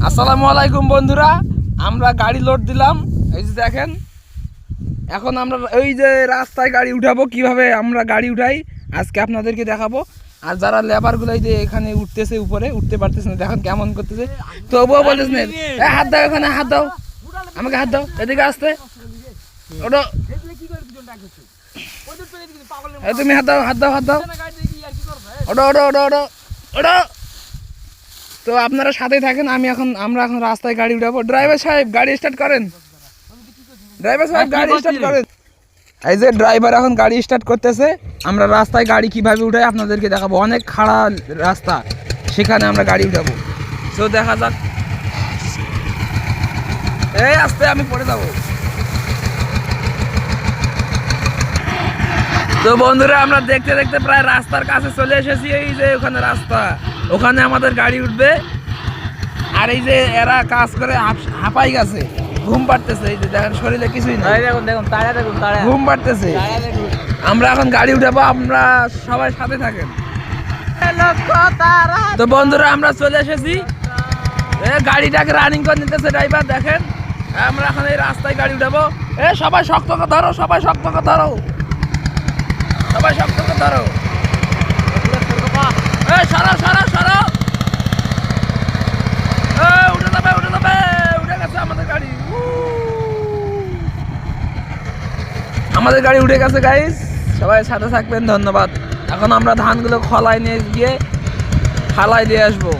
আসসালামু আলাইকুম বন্ধুরা, আমরা গাড়ি লোড দিলাম। এই যে দেখেন, এখন আমরা এই যে রাস্তায় গাড়ি উঠাবো, কিভাবে আমরা গাড়ি উঠাই আজকে আপনাদেরকে দেখাবো। আর যারা লেবারগুলো এই যে এখানে উঠতেছে, উপরে উঠতে পারতেছে না, দেখেন কেমন করতেছে। তবুও বলতেছে না, হাত দাও, এখানে হাত দাও, আমাকে হাত দাও, এদিকে আসতে ওটা, তুমি হাত দাও, হাত দাও, হাত দাও, ওটা ওটা ওটা ওটা ওটা। তো আপনারা সাথেই থাকেন, আমরা এখন রাস্তায় গাড়ি উঠাবো। ড্রাইভার সাহেব গাড়ি স্টার্ট করেন, ড্রাইভার সাহেব গাড়ি স্টার্ট করেন। এই যে ড্রাইভার এখন গাড়ি স্টার্ট করতেছে। আমরা রাস্তায় গাড়ি কিভাবে উঠাই আপনাদেরকে দেখাবো। অনেক খাড়া রাস্তা, সেখানে আমরা গাড়ি উঠাবো। তো দেখা যাক। এই আস্তে, আমি পড়ে যাবো। তো বন্ধুরা, আমরা দেখতে দেখতে প্রায় রাস্তার কাছে চলে এসেছি। এই যে ওখানে রাস্তা, ওখানে আমাদের গাড়ি উঠবে। আর এই যে এরা কাজ করে হাঁপাই গেছে, ঘুম পাড়তেছে। এই যে দেখেন, শরীরে কিছুই নাই, দেখুন দেখুন তারা দেখুন তারা ঘুম পাড়তেছে। আমরা এখন গাড়ি উঠাবো, আমরা সবাই সাথে থাকেন। তো বন্ধুরা, আমরা চলে এসেছি। গাড়িটাকে রানিং করে নিতেছে ড্রাইভার, দেখেন। আমরা এখন এই রাস্তায় গাড়ি উঠাবো। সবাই শক্ত করে ধরো, সবাই শক্ত করে ধরো, সবাই শক্ত করে ধরো। সরো সরো সরো, উঠে যাবে, উঠে যাবে, উঠে গেছে আমাদের গাড়ি। আমাদের গাড়ি উঠে গেছে গাইস, সবাই সাথে থাকবেন, ধন্যবাদ। এখন আমরা ধানগুলো খলায় নিয়ে গিয়ে ফালাই দিয়ে আসবো।